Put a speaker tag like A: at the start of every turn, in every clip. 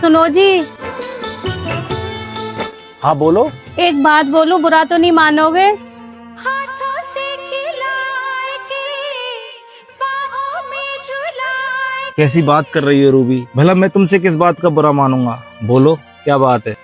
A: सुनो जी,
B: हाँ बोलो।
A: एक बात बोलूं, बुरा तो नहीं मानोगे?
B: कैसी बात कर रही हो रूबी? भला मैं तुमसे किस बात का बुरा मानूंगा? बोलो क्या बात है।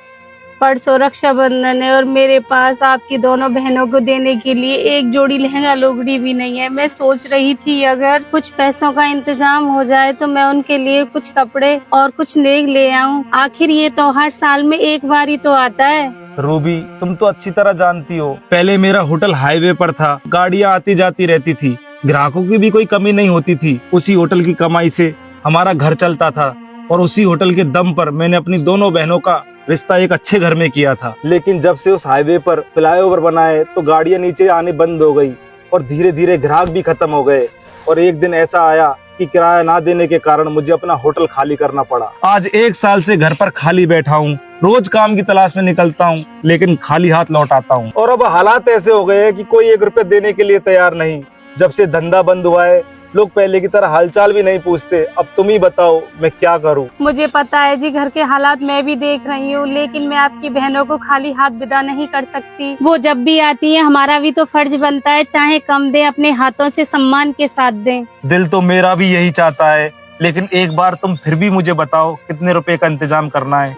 A: परसों रक्षाबंधन है और मेरे पास आपकी दोनों बहनों को देने के लिए एक जोड़ी लहंगा लुगड़ी भी नहीं है। मैं सोच रही थी अगर कुछ पैसों का इंतजाम हो जाए तो मैं उनके लिए कुछ कपड़े और कुछ नेक ले आऊं। आखिर ये त्योहार साल में एक बार ही तो आता है।
B: रूबी तुम तो अच्छी तरह जानती हो, पहले मेरा होटल हाईवे पर था, गाड़ियाँ आती जाती रहती थी, ग्राहकों की भी कोई कमी नहीं होती थी। उसी होटल की कमाई से हमारा घर चलता था और उसी होटल के दम पर मैंने अपनी दोनों बहनों का रिश्ता एक अच्छे घर में किया था। लेकिन जब से उस हाईवे पर फ्लाईओवर बना है तो गाड़ियां नीचे आने बंद हो गई और धीरे धीरे ग्राहक भी खत्म हो गए। और एक दिन ऐसा आया कि किराया ना देने के कारण मुझे अपना होटल खाली करना पड़ा। आज 1 साल से घर पर खाली बैठा हूँ, रोज काम की तलाश में निकलता हूँ लेकिन खाली हाथ लौट आता हूँ। और अब हालात ऐसे हो गए हैं कि कोई 1 रुपए देने के लिए तैयार नहीं। जब से धंधा बंद हुआ है लोग पहले की तरह हालचाल भी नहीं पूछते। अब तुम ही बताओ मैं क्या करूं?
A: मुझे पता है जी, घर के हालात मैं भी देख रही हूँ, लेकिन मैं आपकी बहनों को खाली हाथ विदा नहीं कर सकती। वो जब भी आती है हमारा भी तो फर्ज बनता है, चाहे कम दे अपने हाथों से सम्मान के साथ दें।
B: दिल तो मेरा भी यही चाहता है, लेकिन एक बार तुम फिर भी मुझे बताओ कितने रुपए का इंतजाम करना है?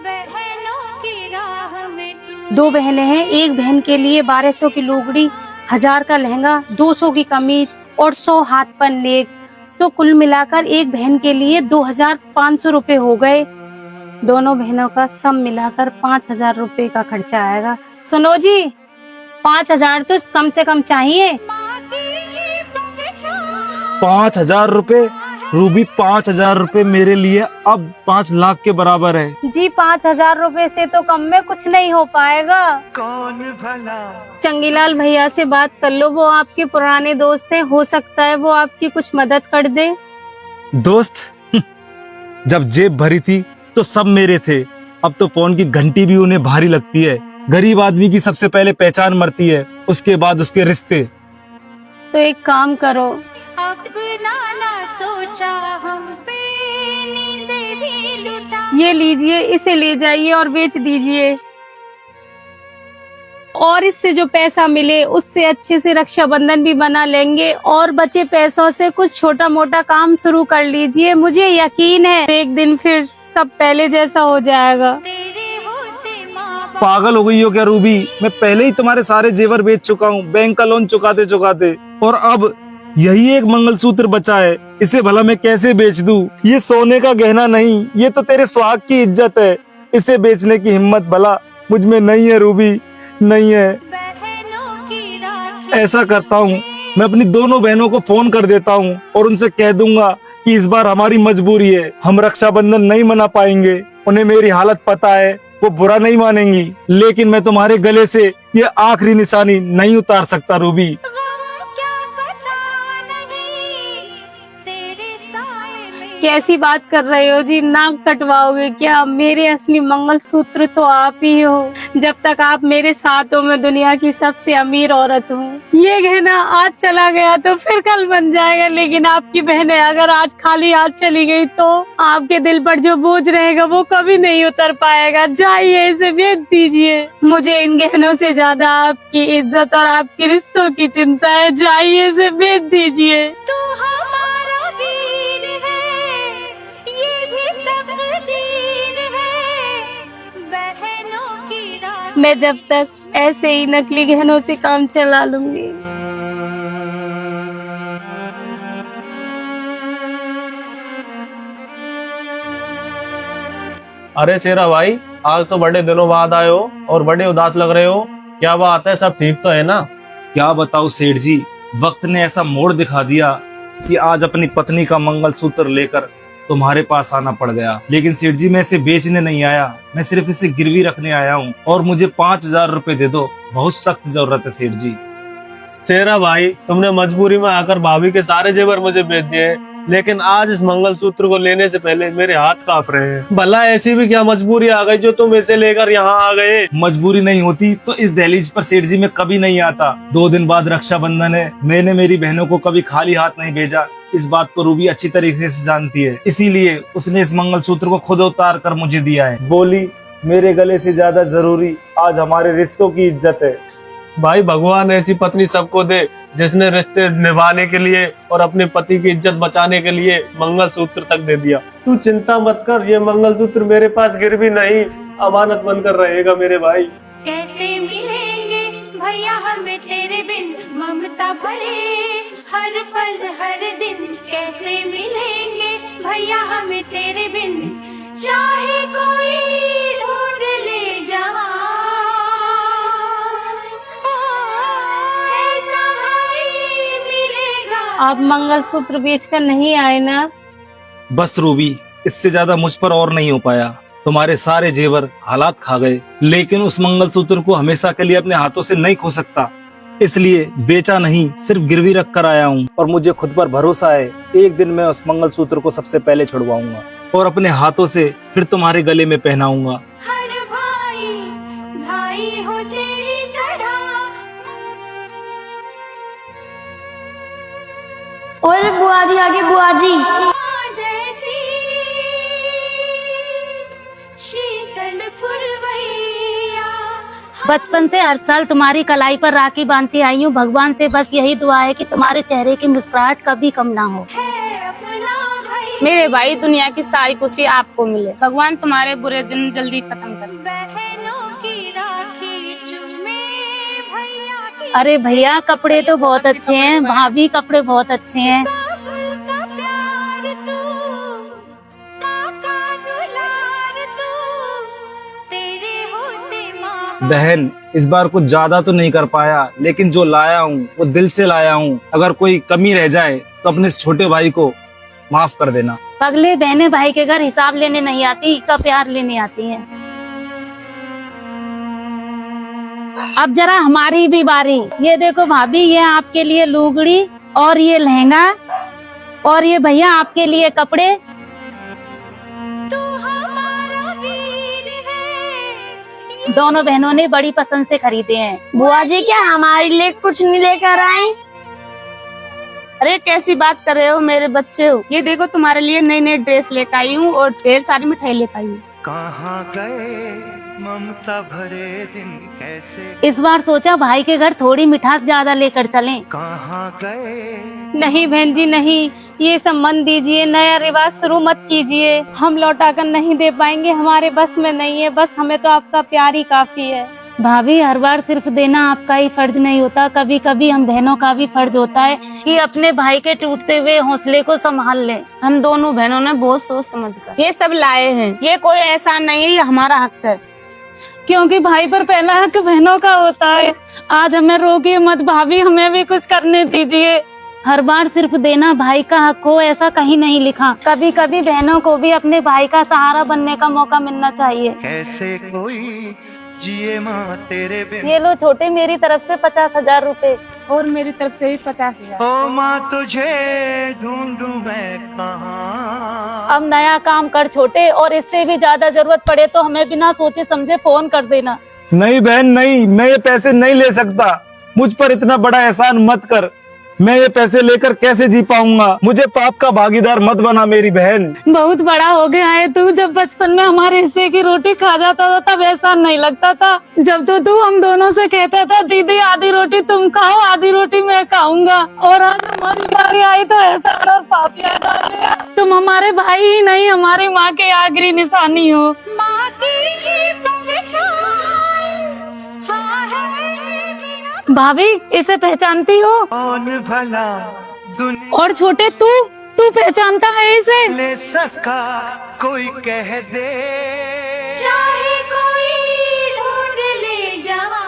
A: 2 बहनें हैं, एक बहन के लिए 1200 की लुगड़ी, 1000 का लहंगा, 200 की कमीज और 100 हाथ पर नेक, तो कुल मिलाकर एक बहन के लिए 2500 रुपए हो गए। दोनों बहनों का सब मिलाकर 5000 रुपए का खर्चा आएगा। सुनो जी, 5000 तो कम से कम चाहिए।
B: 5000 रुपए? रूबी 5000 रुपए मेरे लिए अब 5 लाख के बराबर है।
A: जी 5000 रुपए से तो कम में कुछ नहीं हो पाएगा। कौन भला? चंगीलाल भैया से बात कर लो, वो आपके पुराने दोस्त हैं, हो सकता है वो आपकी कुछ मदद कर दे।
B: दोस्त? जब जेब भरी थी तो सब मेरे थे, अब तो फोन की घंटी भी उन्हें भारी लगती है। गरीब आदमी की सबसे पहले पहचान मरती है, उसके बाद उसके रिश्ते।
A: तो एक काम करो, ये लीजिए, इसे ले जाइए और बेच दीजिए, और इससे जो पैसा मिले उससे अच्छे से रक्षाबंधन भी बना लेंगे और बचे पैसों से कुछ छोटा मोटा काम शुरू कर लीजिए। मुझे यकीन है एक दिन फिर सब पहले जैसा हो जाएगा।
B: पागल हो गई हो क्या रूबी? मैं पहले ही तुम्हारे सारे जेवर बेच चुका हूँ, बैंक का लोन चुकाते चुकाते, और अब यही एक मंगलसूत्र बचा है, इसे भला मैं कैसे बेच दूं? ये सोने का गहना नहीं, ये तो तेरे सुहाग की इज्जत है। इसे बेचने की हिम्मत भला मुझ में नहीं है रूबी, नहीं है। ऐसा करता हूँ, मैं अपनी दोनों बहनों को फोन कर देता हूँ और उनसे कह दूंगा कि इस बार हमारी मजबूरी है, हम रक्षाबंधन नहीं मना पाएंगे। उन्हें मेरी हालत पता है, वो बुरा नहीं मानेंगी, लेकिन मैं तुम्हारे गले से ये आखिरी निशानी नहीं उतार सकता रूबी।
A: कैसी बात कर रहे हो जी? नाक कटवाओगे क्या? मेरे असली मंगलसूत्र तो आप ही हो। जब तक आप मेरे साथ हो मैं दुनिया की सबसे अमीर औरत हूँ। ये गहना आज चला गया तो फिर कल बन जाएगा, लेकिन आपकी बहनें अगर आज खाली हाथ चली गई तो आपके दिल पर जो बोझ रहेगा वो कभी नहीं उतर पाएगा। जाइए, इसे बेच दीजिए। मुझे इन गहनों से ज्यादा आपकी इज्जत और आपके रिश्तों की चिंता है। जाइए, इसे बेच दीजिए। मैं जब तक ऐसे ही नकली गहनों से काम चला लूंगी।
C: अरे शेरा भाई, आज तो बड़े दिनों बाद आए हो और बड़े उदास लग रहे हो, क्या बात है? सब ठीक तो है ना?
B: क्या बताऊं सेठ जी, वक्त ने ऐसा मोड़ दिखा दिया कि आज अपनी पत्नी का मंगलसूत्र लेकर तुम्हारे पास आना पड़ गया। लेकिन सेठ जी मैं इसे बेचने नहीं आया, मैं सिर्फ इसे गिरवी रखने आया हूँ और मुझे 5000 रुपए दे दो, बहुत सख्त जरूरत है सेठ जी।
C: शेरा भाई, तुमने मजबूरी में आकर भाभी के सारे जेवर मुझे बेच दिए, लेकिन आज इस मंगलसूत्र को लेने से पहले मेरे हाथ कांप रहे हैं। भला ऐसी भी क्या मजबूरी आ गई जो तुम इसे लेकर यहाँ आ गए?
B: मजबूरी नहीं होती तो इस दहलीज पर सेठ जी मैं कभी नहीं आता। 2 दिन बाद रक्षाबंधन है, मैंने मेरी बहनों को कभी खाली हाथ नहीं भेजा, इस बात को रूबी अच्छी तरीके से जानती है, इसीलिए उसने इस मंगलसूत्र को खुद उतार कर मुझे दिया है। बोली, मेरे गले से ज्यादा जरूरी आज हमारे रिश्तों की इज्जत है।
C: भाई भगवान ऐसी पत्नी सबको दे जिसने रिश्ते निभाने के लिए और अपने पति की इज्जत बचाने के लिए मंगलसूत्र तक दे दिया। तू चिंता मत कर, ये मंगलसूत्र मेरे पास गिर भी नहीं, अमानत बनकर रहेगा मेरे भाई।
A: कैसे मिलेंगे भैया हमें तेरे बिन, ममता भरे हर पल हर दिन। कैसे मिलेंगे भैया हमें तेरे बिन, चाहे कोई ढूंढ ले जहां, ऐसा भाई मिलेगा। आप मंगलसूत्र बेचकर नहीं आए ना?
B: बस रूबी, इससे ज्यादा मुझ पर और नहीं हो पाया। तुम्हारे सारे जेवर हालात खा गए, लेकिन उस मंगलसूत्र को हमेशा के लिए अपने हाथों से नहीं खो सकता, इसलिए बेचा नहीं, सिर्फ गिरवी रख कर आया हूँ। और मुझे खुद पर भरोसा है, एक दिन मैं उस मंगलसूत्र को सबसे पहले छुड़वाऊंगा और अपने हाथों से फिर तुम्हारे गले में पहनाऊंगा।
A: हर भाई भाई हो तेरी तरह।
D: और बुआ जी आगे, बुआ जी
A: जैसी शीतल पुरवैया।
D: बचपन से हर साल तुम्हारी कलाई पर राखी बांधती आई हूँ। भगवान से बस यही दुआ है कि तुम्हारे चेहरे की मुस्कुराहट कभी कम ना हो।
E: मेरे भाई, दुनिया की सारी खुशी आपको मिले। भगवान तुम्हारे बुरे दिन जल्दी खत्म करे।
A: बहनों की राखी चूमे भैया की,
D: अरे भैया, कपड़े तो बहुत अच्छे हैं, भाभी कपड़े बहुत अच्छे हैं।
A: बाबुल का प्यार तू, काका दुलार तू, तेरे होते माँ।
B: बहन, इस बार कुछ ज्यादा तो नहीं कर पाया, लेकिन जो लाया हूँ वो दिल से लाया हूँ। अगर कोई कमी रह जाए तो अपने इस छोटे भाई को माफ कर देना।
D: पगले बहने भाई के घर हिसाब लेने नहीं आती, का प्यार लेने आती हैं। अब जरा हमारी भी बारी। ये देखो भाभी, ये आपके लिए लुगड़ी और ये लहंगा, और ये भैया आपके लिए कपड़े।
A: तू हमारा वीर है।
D: दोनों बहनों ने बड़ी पसंद से खरीदे हैं।
E: बुआ जी, क्या हमारे लिए कुछ नहीं लेकर आए? अरे कैसी बात कर रहे हो मेरे बच्चे हो। ये देखो, तुम्हारे लिए नई नई ड्रेस लेकर आई हूँ और ढेर सारी मिठाई लेकर आई हूँ।
F: कहाँ गए ममता भरे दिन कैसे,
D: इस बार सोचा भाई के घर थोड़ी मिठास ज्यादा लेकर चलें।
F: कहाँ गए।
A: नहीं बहन जी नहीं, ये सब मन दीजिए, नया रिवाज शुरू मत कीजिए। हम लौटा कर नहीं दे पाएंगे, हमारे बस में नहीं है। बस हमें तो आपका प्यार ही काफी है।
D: भाभी, हर बार सिर्फ देना आपका ही फर्ज नहीं होता, कभी कभी हम बहनों का भी फर्ज होता है कि अपने भाई के टूटते हुए हौसले को संभाल लें।
E: हम दोनों बहनों ने बहुत सोच समझ कर ये सब लाए हैं। ये कोई एहसान नहीं है, ये हमारा हक है।
A: क्योंकि भाई पर पहला हक बहनों का होता है। आज हमें रोकिए मत भाभी, हमें भी कुछ करने दीजिए।
D: हर बार सिर्फ देना भाई का हक हो, ऐसा कहीं नहीं लिखा। कभी कभी बहनों को भी अपने भाई का सहारा बनने का मौका मिलना चाहिए।
F: कैसे कोई जिए माँ तेरे बिन।
D: ये लो छोटे, मेरी तरफ से 50,000 रुपए।
E: और मेरी तरफ से भी 50,000।
F: ओ माँ तुझे ढूंढूं मैं कहाँ।
D: अब नया काम कर छोटे, और इससे भी ज्यादा जरूरत पड़े तो हमें बिना सोचे समझे फोन कर देना।
B: नहीं बहन नहीं, मैं ये पैसे नहीं ले सकता। मुझ पर इतना बड़ा एहसान मत कर। मैं ये पैसे लेकर कैसे जी पाऊंगा? मुझे पाप का भागीदार मत बना मेरी बहन।
A: बहुत बड़ा हो गया है तू। जब बचपन में हमारे हिस्से की रोटी खा जाता था तब ऐसा नहीं लगता था। जब तो तू हम दोनों से कहता था दीदी आधी रोटी तुम खाओ, आधी रोटी मैं खाऊंगा, और आज हमारी बारी आई तो ऐसा और पाप याद आ गया। तुम हमारे भाई ही नहीं, हमारी माँ के आखिरी निशानी हो। माँ की भाभी, इसे पहचानती हो?
F: कौन भला दुनिया
A: और छोटे, तू पहचानता है इसे?
F: ले सका कोई कह दे।
A: चाहे कोई ढूंढ ले जहां।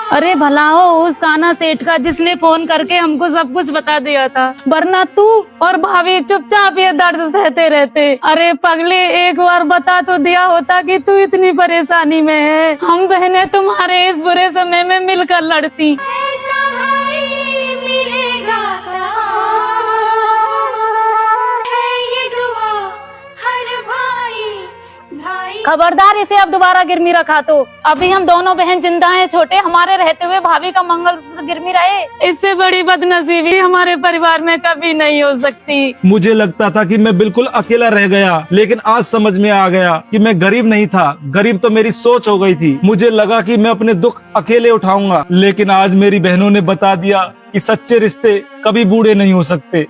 D: अरे भला हो उस काना सेठ का जिसने फोन करके हमको सब कुछ बता दिया था,
A: वरना तू और भाभी चुपचाप ये दर्द सहते रहते। अरे पगले, एक बार बता तो दिया होता कि तू इतनी परेशानी में है। हम बहनें तुम्हारे इस बुरे समय में मिलकर लड़ती। ऐसा भाई मिलेगा है ये दुआ हर भाई।
D: खबरदार, इसे अब दोबारा गिरमी रखा तो। अभी हम दोनों बहन जिंदा हैं छोटे, हमारे रहते हुए भाभी का मंगलसूत्र गिरमिराए।
A: इससे बड़ी बदनसीबी हमारे परिवार में कभी नहीं हो सकती।
B: मुझे लगता था कि मैं बिल्कुल अकेला रह गया, लेकिन आज समझ में आ गया कि मैं गरीब नहीं था, गरीब तो मेरी सोच हो गई थी। मुझे लगा कि मैं अपने दुख अकेले उठाऊंगा, लेकिन आज मेरी बहनों ने बता दिया कि सच्चे रिश्ते कभी बूढ़े नहीं हो सकते।